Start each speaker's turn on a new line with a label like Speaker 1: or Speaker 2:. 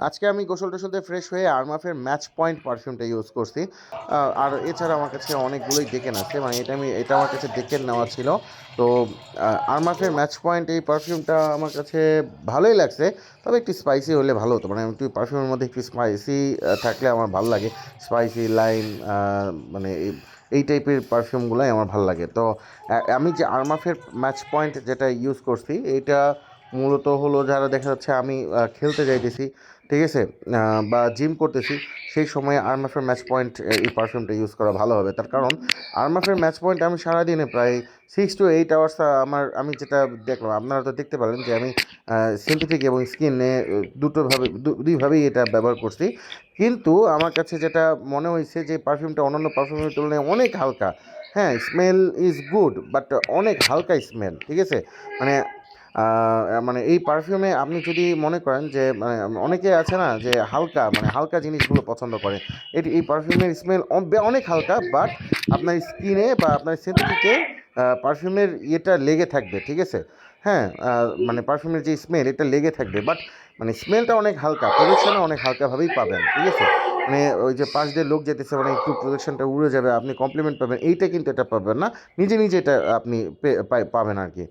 Speaker 1: আজকে আমি গোসল-টোসল দিয়ে ফ্রেশ হয়ে আরমাফের ম্যাচ পয়েন্ট পারফিউমটা ইউজ করছি। আর এছাড়া আমার কাছে অনেকগুলোই ডেকেন আছে। মানে এটা আমার কাছে ডেকেন নেওয়া ছিল। তো আরমাফের ম্যাচ পয়েন্ট এই পারফিউমটা আমার কাছে ভালোই লাগছে। তবে একটু স্পাইসি হলে ভালো হতো। মানে একটু পারফিউমের মধ্যে একটু স্পাইসি থাকলে আমার ভাল লাগে। স্পাইসি, লাইম মানে এই টাইপের পারফিউমগুলাই আমার ভাল লাগে। তো আমি যে আরমাফের ম্যাচ পয়েন্ট যেটা ইউজ করছি, এইটা মূলত হলো যারা দেখা যাচ্ছে আমি খেলতে যাইতেছি, ঠিক আছে? বা জিম করতেছি, সেই সময়ে আরমাফের ম্যাচ পয়েন্ট এই পারফিউমটা ইউজ করা ভালো হবে। তার কারণ আরমাফের ম্যাচ পয়েন্ট আমি সারাদিনে প্রায় 6 to 8 আওয়ার্স আমি যেটা দেখলাম, আপনারা তো দেখতে পারেন যে আমি সিনথেটিক এবং স্কিনে দুইভাবেই এটা ব্যবহার করছি। কিন্তু আমার কাছে যেটা মনে হয়েছে যে পারফিউমটা অন্যান্য পারফিউমের তুলনায় অনেক হালকা। হ্যাঁ, স্মেল ইজ গুড বাট অনেক হালকা স্মেল, ঠিক আছে? মানে মানে এই পারফিউমে আপনি যদি মনে করেন যে মানে অনেকে আছে না যে হালকা জিনিসগুলো পছন্দ করে। এই পারফিউমের স্মেল অনেক হালকা, বাট আপনার স্কিনে বা আপনার সিনথেটিকে পারফিউমের ইয়েটা লেগে থাকবে, ঠিক আছে? হ্যাঁ, মানে পারফিউমের যে স্মেল এটা লেগে থাকবে, বাট মানে স্মেলটা অনেক হালকা, প্রোডাকশনে অনেক হালকাভাবেই পাবেন, ঠিক আছে? মানে ওই যে পাশ দিয়ে লোক যেতেছে মানে একটু প্রোডাকশনটা উড়ে যাবে, আপনি কমপ্লিমেন্ট পাবেন, এইটা কিন্তু এটা পাবেন না। নিজে নিজে এটা আপনি পাবেন আর কি।